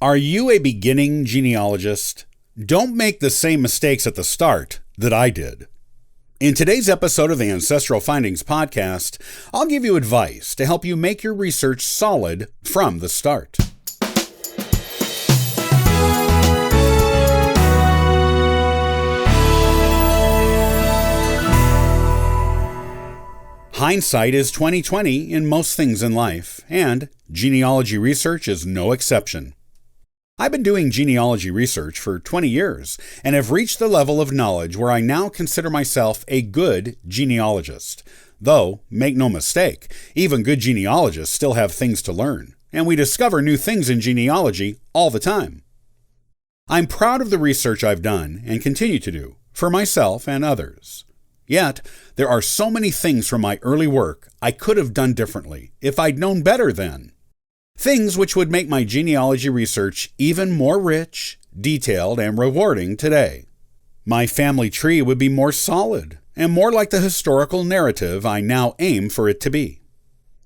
Are you a beginning genealogist? Don't make the same mistakes at the start that I did. In today's episode of the Ancestral Findings podcast, I'll give you advice to help you make your research solid from the start. Hindsight is 20/20 in most things in life, and genealogy research is no exception. I've been doing genealogy research for 20 years and have reached the level of knowledge where I now consider myself a good genealogist. Though, make no mistake, even good genealogists still have things to learn, and we discover new things in genealogy all the time. I'm proud of the research I've done and continue to do for myself and others. Yet, there are so many things from my early work I could have done differently if I'd known better then. Things which would make my genealogy research even more rich, detailed, and rewarding today. My family tree would be more solid and more like the historical narrative I now aim for it to be.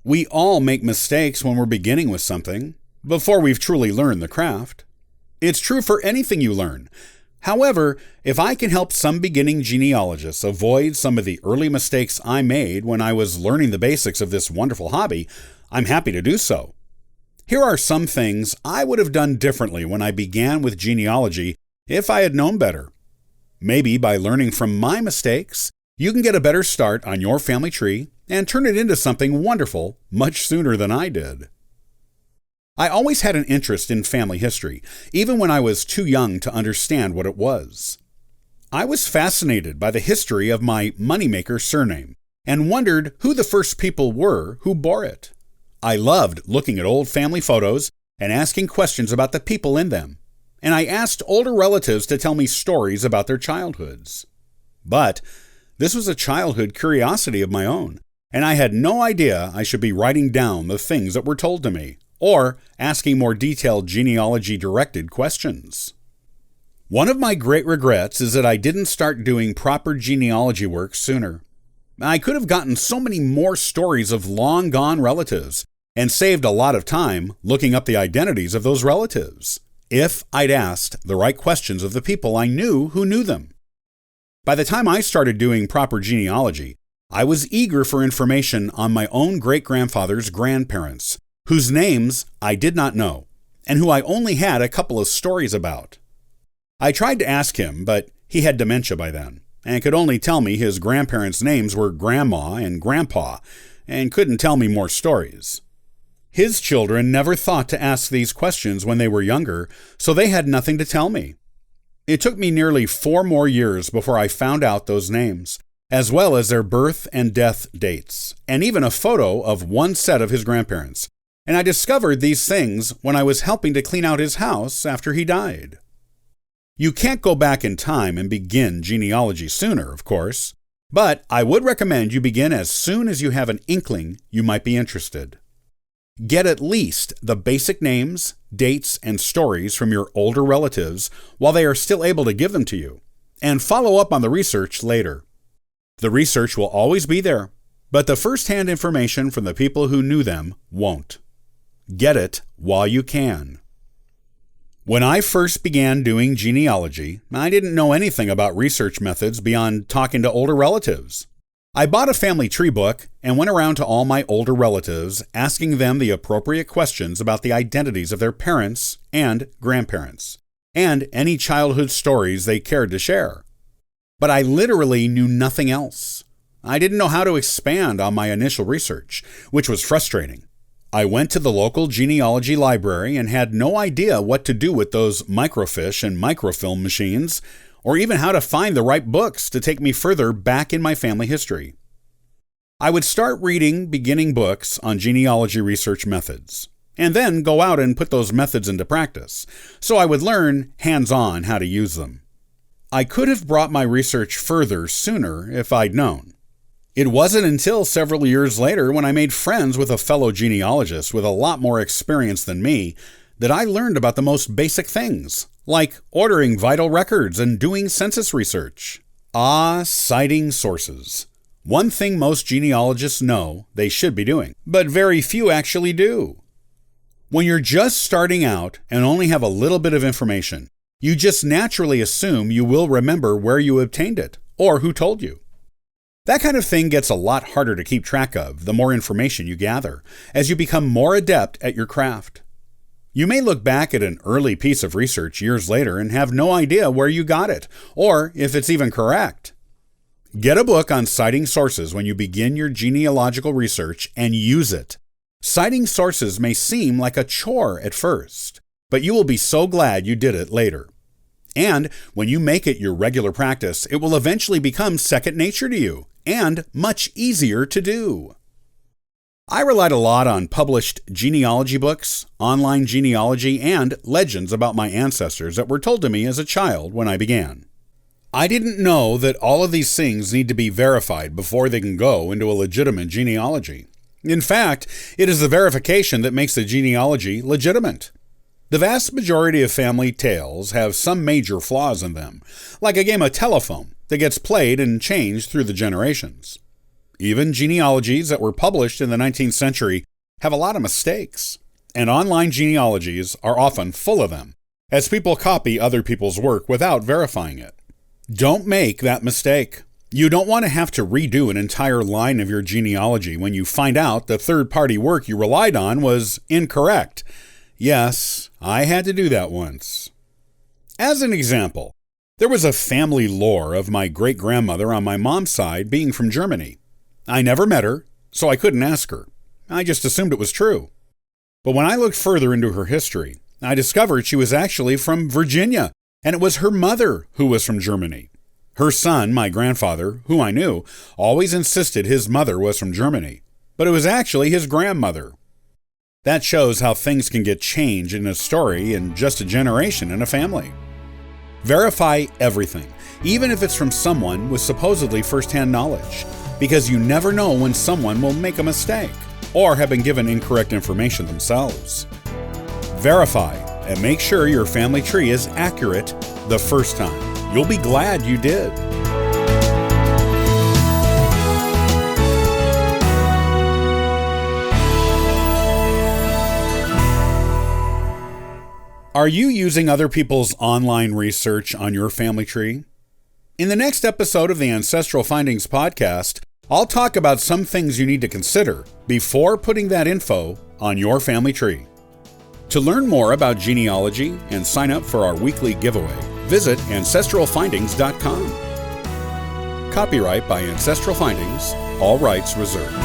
We all make mistakes when we're beginning with something, before we've truly learned the craft. It's true for anything you learn. However, if I can help some beginning genealogists avoid some of the early mistakes I made when I was learning the basics of this wonderful hobby, I'm happy to do so. Here are some things I would have done differently when I began with genealogy if I had known better. Maybe by learning from my mistakes, you can get a better start on your family tree and turn it into something wonderful much sooner than I did. I always had an interest in family history, even when I was too young to understand what it was. I was fascinated by the history of my moneymaker surname and wondered who the first people were who bore it. I loved looking at old family photos and asking questions about the people in them, and I asked older relatives to tell me stories about their childhoods. But this was a childhood curiosity of my own, and I had no idea I should be writing down the things that were told to me, or asking more detailed genealogy-directed questions. One of my great regrets is that I didn't start doing proper genealogy work sooner. I could have gotten so many more stories of long-gone relatives and saved a lot of time looking up the identities of those relatives, if I'd asked the right questions of the people I knew who knew them. By the time I started doing proper genealogy, I was eager for information on my own great-grandfather's grandparents, whose names I did not know, and who I only had a couple of stories about. I tried to ask him, but he had dementia by then, and could only tell me his grandparents' names were Grandma and Grandpa, and couldn't tell me more stories. His children never thought to ask these questions when they were younger, so they had nothing to tell me. It took me nearly 4 more years before I found out those names, as well as their birth and death dates, and even a photo of one set of his grandparents. And I discovered these things when I was helping to clean out his house after he died. You can't go back in time and begin genealogy sooner, of course, but I would recommend you begin as soon as you have an inkling you might be interested. Get at least the basic names, dates, and stories from your older relatives while they are still able to give them to you, and follow up on the research later. The research will always be there, but the first-hand information from the people who knew them won't. Get it while you can. When I first began doing genealogy, I didn't know anything about research methods beyond talking to older relatives. I bought a family tree book and went around to all my older relatives, asking them the appropriate questions about the identities of their parents and grandparents, and any childhood stories they cared to share. But I literally knew nothing else. I didn't know how to expand on my initial research, which was frustrating. I went to the local genealogy library and had no idea what to do with those microfiche and microfilm machines, or even how to find the right books to take me further back in my family history. I would start reading beginning books on genealogy research methods, and then go out and put those methods into practice, so I would learn hands-on how to use them. I could have brought my research further sooner if I'd known. It wasn't until several years later, when I made friends with a fellow genealogist with a lot more experience than me, that I learned about the most basic things, like ordering vital records and doing census research. Citing sources. One thing most genealogists know they should be doing, but very few actually do. When you're just starting out and only have a little bit of information, you just naturally assume you will remember where you obtained it or who told you. That kind of thing gets a lot harder to keep track of the more information you gather, as you become more adept at your craft. You may look back at an early piece of research years later and have no idea where you got it, or if it's even correct. Get a book on citing sources when you begin your genealogical research and use it. Citing sources may seem like a chore at first, but you will be so glad you did it later. And when you make it your regular practice, it will eventually become second nature to you and much easier to do. I relied a lot on published genealogy books, online genealogy, and legends about my ancestors that were told to me as a child when I began. I didn't know that all of these things need to be verified before they can go into a legitimate genealogy. In fact, it is the verification that makes the genealogy legitimate. The vast majority of family tales have some major flaws in them, like a game of telephone that gets played and changed through the generations. Even genealogies that were published in the 19th century have a lot of mistakes, and online genealogies are often full of them, as people copy other people's work without verifying it. Don't make that mistake. You don't want to have to redo an entire line of your genealogy when you find out the third-party work you relied on was incorrect. Yes, I had to do that once. As an example, there was a family lore of my great-grandmother on my mom's side being from Germany. I never met her, so I couldn't ask her. I just assumed it was true. But when I looked further into her history, I discovered she was actually from Virginia, and it was her mother who was from Germany. Her son, my grandfather, who I knew, always insisted his mother was from Germany, but it was actually his grandmother. That shows how things can get changed in a story in just a generation in a family. Verify everything, even if it's from someone with supposedly first-hand knowledge, because you never know when someone will make a mistake or have been given incorrect information themselves. Verify and make sure your family tree is accurate the first time. You'll be glad you did. Are you using other people's online research on your family tree? In the next episode of the Ancestral Findings podcast, I'll talk about some things you need to consider before putting that info on your family tree. To learn more about genealogy and sign up for our weekly giveaway, visit ancestralfindings.com. Copyright by Ancestral Findings, all rights reserved.